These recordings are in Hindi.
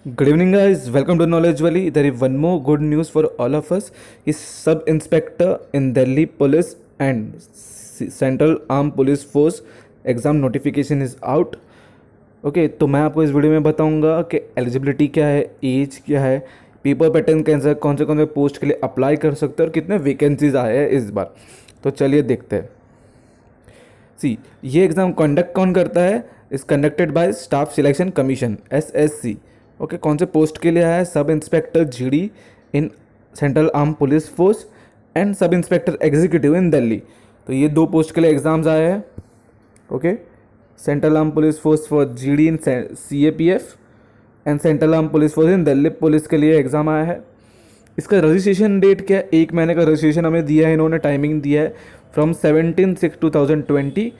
Good evening, guys. Welcome to Knowledge Valley. There is one more good news for all of us. Is Sub Inspector in Delhi Police and Central Armed Police Force exam notification is out. Okay, तो मैं आपको इस वीडियो में बताऊंगा कि एलिजिबिलिटी क्या है, एज क्या है, पेपर पैटर्न कैसा, कौन से पोस्ट के लिए अप्लाई कर सकते हैं और कितने वैकेंसीज आए हैं इस बार. तो चलिए देखते हैं. ये एग्ज़ाम कंडक्ट कौन करता है? Is conducted by staff selection commission, SSC. Okay, कौन से पोस्ट के लिए आया है? Sub inspector GD in central arm police force and sub inspector executive इन दिल्ली. तो ये दो पोस्ट के लिए एग्ज़ाम्स आए हैं. Okay, central arm police force for GD in CAPF and central arm police force in Delhi police के लिए एग्ज़ाम आया है. इसका रजिस्ट्रेशन डेट क्या है? 1 महीने का रजिस्ट्रेशन हमें दिया है, इन्होंने टाइमिंग दिया है फ्रॉम 17/6/2020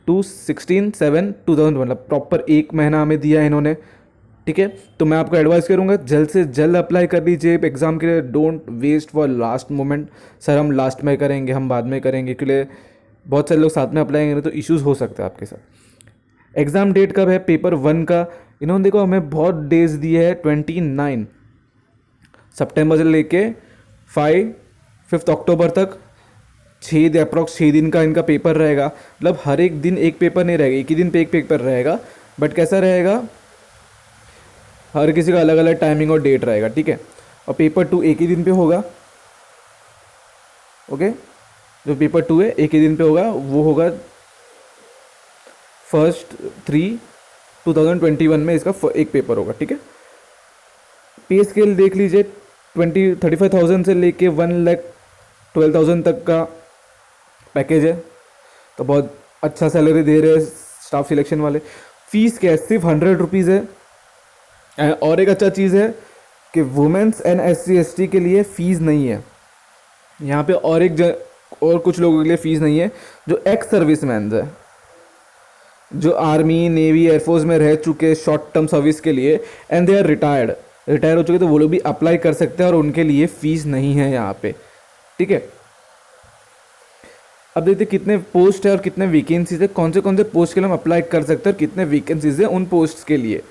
टू 16/7/2000, मतलब प्रॉपर 1 महीना हमें दिया है इन्होंने. ठीक है, तो मैं आपको एडवाइस करूंगा जल्द से जल्द अप्लाई कर लीजिए एग्ज़ाम के लिए. Don't waste for last moment. Sir हम लास्ट में करेंगे, हम बाद में करेंगे, क्योंकि बहुत सारे लोग साथ में अप्लाई करेंगे तो इश्यूज़ हो सकते हैं आपके साथ. एग्ज़ाम डेट कब है? पेपर 1 का इन्होंने देखो हमें बहुत डेज दिए है. 29 सितंबर से लेके 5 अक्टूबर तक 6 दिन का इनका पेपर रहेगा. मतलब हर एक दिन एक पेपर नहीं रहेगा, एक ही दिन पे एक पेपर रहेगा. बट कैसा रहेगा? हर किसी का अलग अलग टाइमिंग और डेट रहेगा. ठीक है, और पेपर 2 एक ही दिन पे होगा. ओके, जो पेपर 2 है एक ही दिन पे होगा, वो होगा 1/3/2021 में इसका एक पेपर होगा. ठीक है, पे स्केल देख लीजिए. 35,000 से लेके 1,12,000 तक का पैकेज है. तो बहुत अच्छा सैलरी दे रहे हैं स्टाफ सिलेक्शन वाले. फीस क्या है? सिर्फ 100 रुपीज़ है. और एक अच्छा चीज़ है कि वुमेंस एंड SC/ST के लिए फ़ीस नहीं है यहाँ पे. और कुछ लोगों के लिए फ़ीस नहीं है जो एक्स सर्विसमैन है, जो आर्मी, नेवी, एयरफोर्स में रह चुके शॉर्ट टर्म सर्विस के लिए, एंड दे आर रिटायर हो चुके, तो वो लोग भी अप्लाई कर सकते हैं और उनके लिए फ़ीस नहीं है यहाँ पे. ठीक है, अब देखते कितने पोस्ट है और कितने वैकेंसीज है, कौन से पोस्ट के लिए हम अप्लाई कर सकते हैं और कितने वैकेंसीज है उन पोस्ट के लिए.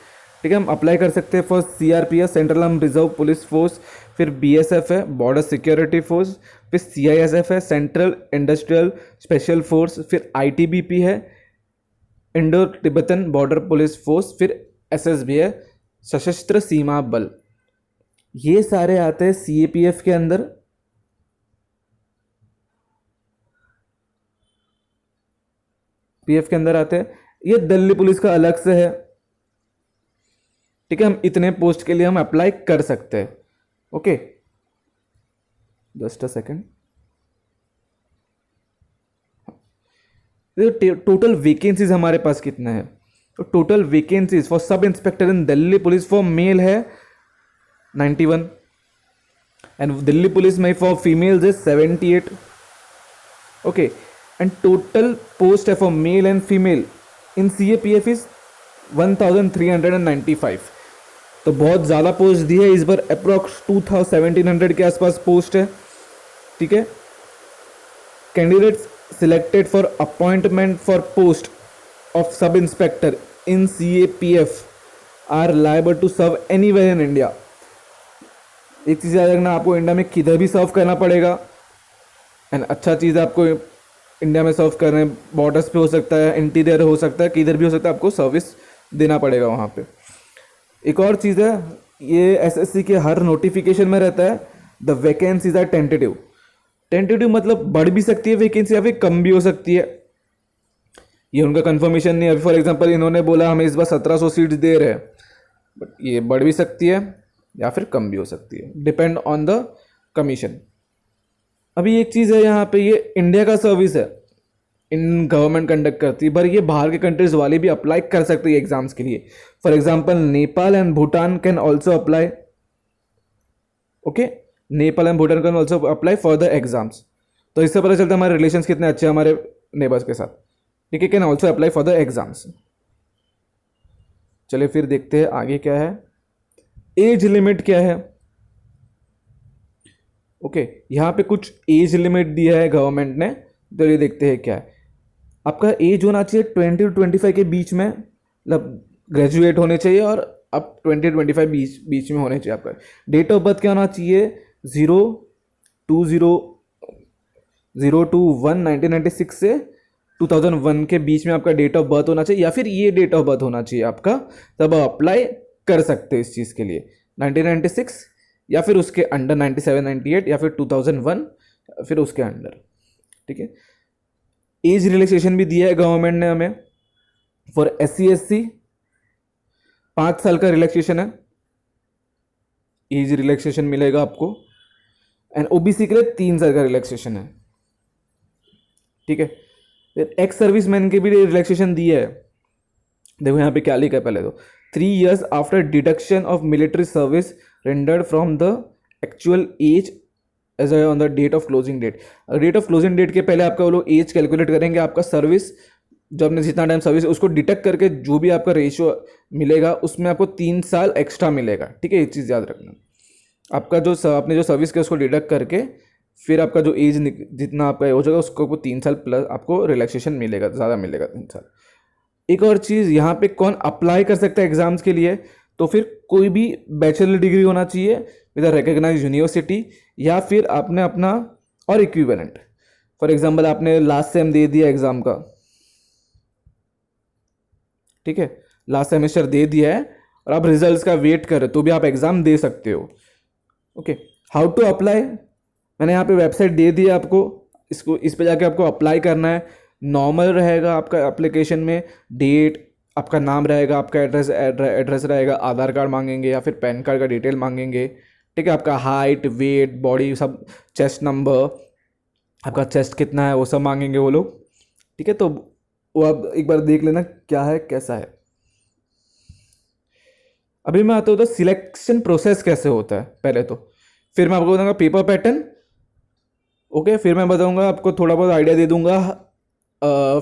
ठीक है, हम अप्लाई कर सकते हैं for CRPF, central arm reserve police force, फिर BSF है, बॉर्डर सिक्योरिटी फोर्स, फिर CISF है, सेंट्रल इंडस्ट्रियल स्पेशल फोर्स, फिर ITBP है, Indo Tibetan border police force, फिर SSB है, सशस्त्र सीमा बल. ये सारे आते हैं CAPF के अंदर. PF के अंदर आते हैं. ये दिल्ली पुलिस का अलग से है. ठीक है, हम इतने पोस्ट के लिए हम अप्लाई कर सकते हैं. Okay, just a second. Total vacancies हमारे पास कितने हैं? तो total vacancies for sub inspector in Delhi police for male है 91 एंड दिल्ली पुलिस में for females is 78. Okay, and total post है for male and female in CAPF is 1395. तो बहुत ज़्यादा पोस्ट दी है इस बार. अप्रॉक्स 1700 के आसपास पोस्ट है. ठीक है, candidates selected for appointment for post of sub inspector in CAPF are liable to serve anywhere in India. एक चीज़ याद रखना, आपको इंडिया में किधर भी सर्व करना पड़ेगा. एंड अच्छा चीज़ है, आपको इंडिया में सर्व कर रहे हैं, बॉर्डर्स पे हो सकता है, इंटीरियर हो सकता है, किधर भी हो सकता है, आपको सर्विस देना पड़ेगा वहाँ पे. एक और चीज़ है, ये SSC के हर नोटिफिकेशन में रहता है द वैकेंसीज आर टेंटेटिव. मतलब बढ़ भी सकती है वैकेंसी या फिर कम भी हो सकती है. ये उनका कंफर्मेशन नहीं है. फॉर एग्जांपल इन्होंने बोला हमें इस बार 1700 सीट्स दे रहे हैं, बट ये बढ़ भी सकती है या फिर कम भी हो सकती है, डिपेंड ऑन द कमीशन. अभी एक चीज़ है यहाँ पे, ये इंडिया का सर्विस है, इन गवर्नमेंट कंडक्ट करती है, पर ये बाहर के कंट्रीज वाले भी अप्लाई कर सकते हैं एग्जाम्स के लिए. For example Nepal and Bhutan can also apply. Okay, Nepal and Bhutan can also apply for the exams. तो इससे पता चलता है हमारे रिलेशंस कितने अच्छे हैं हमारे नेबर्स के साथ. ठीक है, can also apply for the exams. चलिए फिर देखते हैं आगे क्या है. एज लिमिट क्या है? ओके, यहाँ पे कुछ एज लिमिट दिया है गवर्नमेंट ने, तो ये देखते हैं क्या है. आपका एज होना चाहिए 20 to 25 के बीच में, मतलब ग्रेजुएट होने चाहिए और अब 2025 बीच बीच में होने चाहिए आपका। डेट ऑफ बर्थ क्या होना चाहिए, 0/2/1996 से 2001 के बीच में आपका डेट ऑफ बर्थ होना चाहिए, या फिर ये डेट ऑफ बर्थ होना चाहिए आपका, तब आप अप्लाई कर सकते हैं इस चीज़ के लिए। 1996 या फिर उसके अंडर, 97 98 या फिर 2001 फिर उसके अंडर, ठीक है। एज रिलैक्सेशन भी दिया है गवर्नमेंट ने हमें। फॉर SC/SC 5 साल का रिलैक्सेशन है, एज रिलैक्सेशन मिलेगा आपको। एंड OBC के लिए 3 साल का रिलैक्सेशन है, ठीक है। फिर एक्स सर्विस मैन के भी रिलैक्सेशन दिया है। देखो यहाँ पे क्या लिखा है पहले तो, 3 years after deduction of military service rendered from the actual age age on the date of closing date. Date of closing date के पहले आपका वो लोग एज कैलकुलेट करेंगे, आपका सर्विस जब आपने जितना टाइम सर्विस उसको डिटेक्ट करके जो भी आपका रेशियो मिलेगा उसमें आपको 3 साल एक्स्ट्रा मिलेगा, ठीक है। ये चीज़ याद रखना, आपका जो आपने जो सर्विस किया उसको डिडक्ट करके फिर आपका जो एज जितना आपका हो जाएगा उसको 3 साल प्लस आपको रिलैक्सेशन मिलेगा, ज़्यादा मिलेगा 3 साल। एक और चीज़ यहाँ पे कौन अप्लाई कर सकता है एग्जाम्स के लिए, तो फिर कोई भी बैचलर डिग्री होना चाहिए विद अ रिकग्नाइज यूनिवर्सिटी, या फिर आपने अपना और इक्विवेलेंट। फॉर एग्जांपल आपने लास्ट सेम दे दिया एग्जाम का, ठीक है, लास्ट सेमेस्टर दे दिया है और आप रिजल्ट्स का वेट कर रहे हो तो भी आप एग्जाम दे सकते हो। ओके, हाउ टू अप्लाई, मैंने यहाँ पे वेबसाइट दे दी है आपको, इसको इस पे जाके आपको अप्लाई करना है। नॉर्मल रहेगा आपका एप्लीकेशन में, डेट, आपका नाम रहेगा, आपका एड्रेस रहेगा, आधार कार्ड मांगेंगे या फिर पैन कार्ड का डिटेल मांगेंगे, ठीक है। आपका हाइट, वेट, बॉडी सब, चेस्ट नंबर, आपका चेस्ट कितना है वो सब मांगेंगे वो लोग, ठीक है। तो वो आप एक बार देख लेना क्या है कैसा है। अभी मैं आता हूँ तो सिलेक्शन प्रोसेस कैसे होता है पहले तो, फिर मैं आपको बताऊंगा पेपर पैटर्न, ओके, फिर मैं बताऊंगा आपको थोड़ा बहुत आइडिया दे दूंगा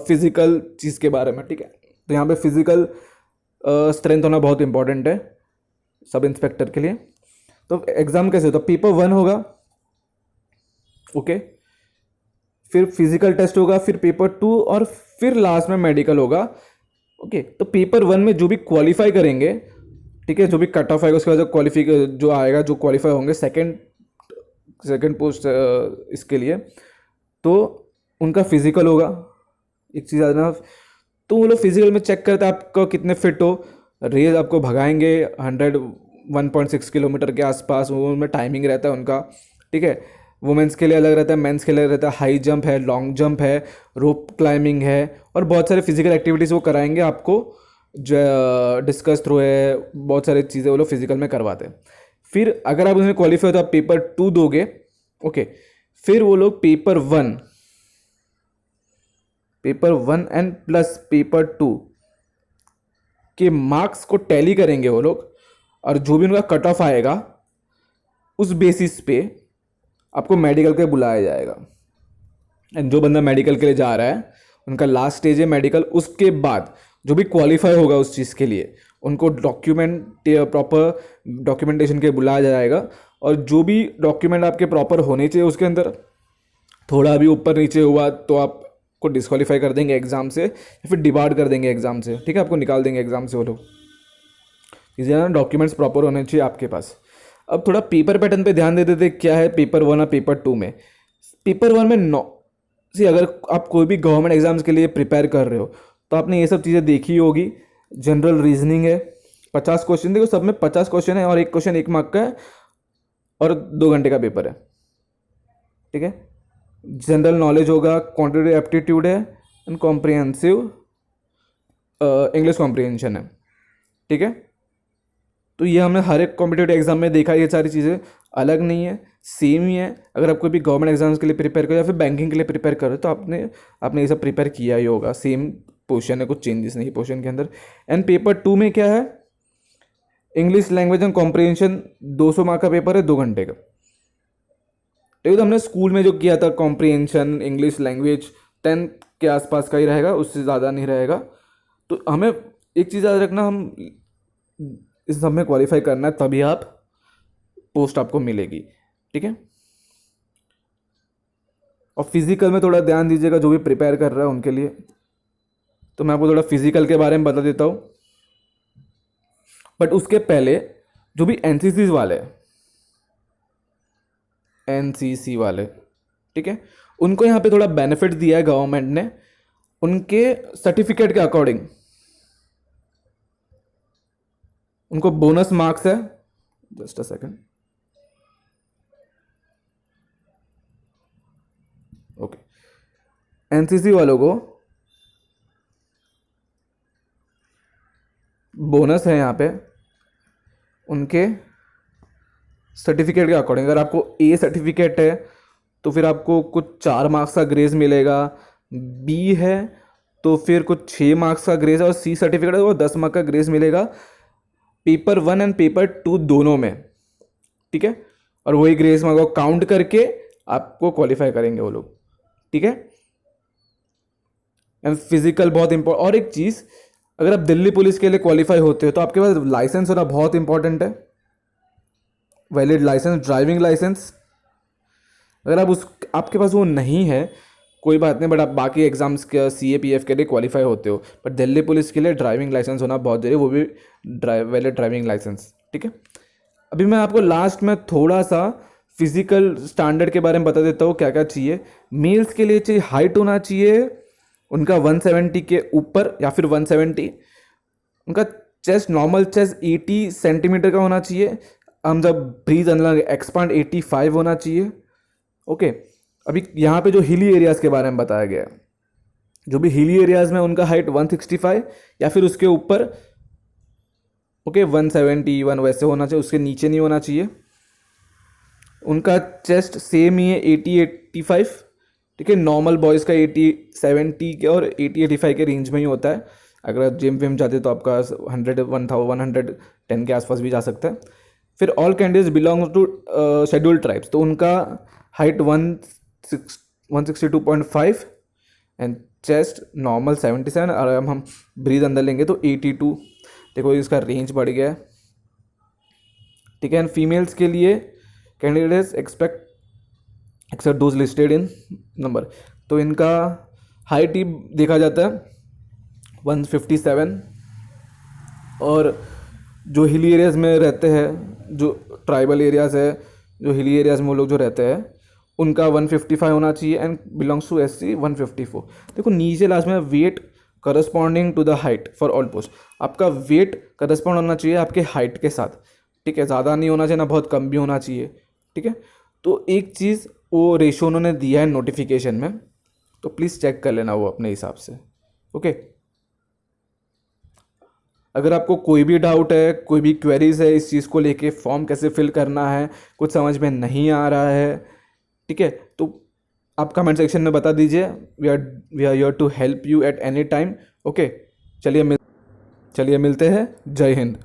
फिजिकल चीज़ के बारे में, ठीक है। तो यहाँ पे फिजिकल स्ट्रेंथ होना बहुत इंपॉर्टेंट है सब इंस्पेक्टर के लिए। तो एग्ज़ाम कैसे होता है, पेपर 1 होगा, ओके, फिर फिजिकल टेस्ट होगा, फिर पेपर 2 और फिर लास्ट में मेडिकल होगा, ओके। तो पेपर 1 में जो भी क्वालिफाई करेंगे, ठीक है, जो भी कट ऑफ आएगा उसके बाद जो क्वालिफाई जो आएगा, जो क्वालिफाई होंगे सेकंड पोस्ट इसके लिए, तो उनका फिजिकल होगा। एक चीज़ आना, तो वो लोग फिजिकल में चेक करते हैं आपको कितने फिट हो, रेस आपको भगाएंगे 101.6 किलोमीटर के आसपास, उनमें टाइमिंग रहता है उनका, ठीक है। वुमेंस के लिए अलग रहता है, मेंस के लिए रहता है, हाई जंप है, लॉन्ग जंप है, रोप क्लाइंबिंग है, और बहुत सारे फिजिकल एक्टिविटीज़ वो कराएंगे आपको, जो डिस्कस थ्रो है, बहुत सारी चीज़ें वो लोग फिजिकल में करवाते हैं। फिर अगर आप उसमें क्वालिफाई हो तो आप पेपर 2 दोगे, ओके। फिर वो लोग पेपर 1 एंड प्लस पेपर 2 के मार्क्स को टैली करेंगे वो लोग, और जो भी उनका कट ऑफ आएगा उस बेसिस पे आपको मेडिकल के बुलाया जाएगा। एंड जो बंदा मेडिकल के लिए जा रहा है उनका लास्ट स्टेज है मेडिकल, उसके बाद जो भी क्वालिफाई होगा उस चीज़ के लिए उनको प्रॉपर डॉक्यूमेंटेशन के बुलाया जाएगा, और जो भी डॉक्यूमेंट आपके प्रॉपर होने चाहिए उसके अंदर थोड़ा भी ऊपर नीचे हुआ तो आपको डिस्क्वालीफाई कर देंगे एग्ज़ाम से, या फिर डिबार्ड कर देंगे एग्ज़ाम से, ठीक है, आपको निकाल देंगे एग्ज़ाम से वो लोग। इसे डॉक्यूमेंट्स प्रॉपर होने चाहिए आपके पास। अब थोड़ा पेपर पैटर्न पे ध्यान देते थे, क्या है पेपर 1 और पेपर 2 में। पेपर 1 में अगर आप कोई भी गवर्नमेंट एग्जाम्स के लिए प्रिपेयर कर रहे हो तो आपने ये सब चीज़ें देखी होगी। जनरल रीजनिंग है, 50 क्वेश्चन, देखो सब में 50 क्वेश्चन है और एक क्वेश्चन 1 मार्क का है और 2 घंटे का पेपर है, ठीक है। जनरल नॉलेज होगा, क्वांटिटेटिव एप्टीट्यूड है, एंड कॉम्प्रिहेंसिव इंग्लिश कॉम्प्रिहेंशन है, ठीक है। तो ये हमने हर एक कॉम्पिटेटिव एग्जाम में देखा, ये सारी चीज़ें अलग नहीं है, सेम ही है। अगर आप कोई भी गवर्नमेंट एग्जाम्स के लिए प्रिपेयर करो या फिर बैंकिंग के लिए प्रिपेयर करो तो आपने ये सब प्रिपेयर किया ही होगा, सेम पोर्शन है, कुछ चेंजेस नहीं पोर्शन के अंदर। एंड पेपर 2 में क्या है, English language and comprehension 200 mark का पेपर है, 2 घंटे का। तो हमने स्कूल में जो किया था कॉम्प्रिहेंशन इंग्लिश लैंग्वेज 10 के आसपास का ही रहेगा, उससे ज़्यादा नहीं रहेगा। तो हमें एक चीज़ याद रखना, हम इस सब में क्वालिफाई करना है तभी आप पोस्ट आपको मिलेगी, ठीक है। और फिजिकल में थोड़ा ध्यान दीजिएगा जो भी प्रिपेयर कर रहा है उनके लिए। तो मैं आपको थोड़ा फिजिकल के बारे में बता देता हूँ। बट उसके पहले जो भी एनसीसी वाले, एनसीसी वाले, ठीक है, उनको यहाँ पे थोड़ा बेनिफिट दिया है गवर्नमेंट ने उनके सर्टिफिकेट के अकॉर्डिंग। उनको बोनस मार्क्स है, just a second, okay, NCC वालों को बोनस है यहाँ पे उनके सर्टिफिकेट के अकॉर्डिंग। अगर आपको ए सर्टिफिकेट है तो फिर आपको कुछ 4 मार्क्स का ग्रेस मिलेगा, बी है तो फिर कुछ 6 मार्क्स का ग्रेस है, और सी सर्टिफिकेट है वो 10 मार्क्स का ग्रेस मिलेगा पेपर 1 एंड पेपर 2 दोनों में, ठीक है। और वही ग्रेस मार्क को काउंट करके आपको क्वालिफाई करेंगे वो लोग, ठीक है। एंड फिजिकल बहुत इंपॉर्टेंट। और एक चीज़, अगर आप दिल्ली पुलिस के लिए क्वालिफाई होते हो तो आपके पास लाइसेंस होना बहुत इंपॉर्टेंट है, वैलिड लाइसेंस, ड्राइविंग लाइसेंस। अगर आप आपके पास वो नहीं है कोई बात नहीं, बट आप बाकी एग्जाम्स के CAPF के लिए क्वालिफाई होते हो, बट दिल्ली पुलिस के लिए ड्राइविंग लाइसेंस होना बहुत जरूरी है, वो भी वैलिड ड्राइविंग लाइसेंस, ठीक है। अभी मैं आपको लास्ट में थोड़ा सा फिजिकल स्टैंडर्ड के बारे में बता देता हूँ क्या क्या चाहिए। मेल्स के लिए चाहिए हाइट होना चाहिए उनका 170 के ऊपर या फिर 170, उनका चेस्ट, नॉर्मल चेस्ट 80 सेंटीमीटर का होना चाहिए, हम जब ब्रीज अंदर एक्सपांड 85 होना चाहिए, ओके। अभी यहाँ पे जो हिली एरियाज़ के बारे में बताया गया है, जो भी हिली एरियाज़ में उनका हाइट 165 या फिर उसके ऊपर, ओके, 171 वैसे होना चाहिए, उसके नीचे नहीं होना चाहिए। उनका चेस्ट सेम ही है 80-85, ठीक है। नॉर्मल बॉयज़ का 80-70 के और 80-85 के रेंज में ही होता है। अगर आप जिम विम जाते तो आपका 110 के आसपास भी जा सकता है। फिर all candidates belong to scheduled tribes, तो उनका हाइट 162.5 एंड चेस्ट नॉर्मल 77, और हम ब्रीथ अंदर लेंगे तो 82। देखो इसका रेंज बढ़ गया है, ठीक है। एंड फीमेल्स के लिए candidates except those listed in number, तो इनका हाइट ही देखा जाता है 157। और जो हिली एरियाज़ में रहते हैं, जो ट्राइबल एरियाज़ है, जो हिली एरियाज़ में वो लोग जो रहते हैं उनका 155 होना चाहिए एंड बिलोंग्स टू SC 154। देखो नीचे लास्ट में weight corresponding to the height for all post, आपका वेट करस्पॉन्ड होना चाहिए आपके हाइट के साथ, ठीक है। ज़्यादा नहीं होना चाहिए ना बहुत कम भी होना चाहिए, ठीक है। तो एक चीज़ वो रेशो उन्होंने दिया है नोटिफिकेशन में, तो प्लीज़ चेक कर लेना वो अपने हिसाब से, ओके। अगर आपको कोई भी डाउट है, कोई भी क्वेरीज है इस चीज़ को लेके, फॉर्म कैसे फिल करना है, कुछ समझ में नहीं आ रहा है, ठीक है, तो आप कमेंट सेक्शन में बता दीजिए। We are here to help you at any time, okay. चलिए मिलते हैं। जय हिंद।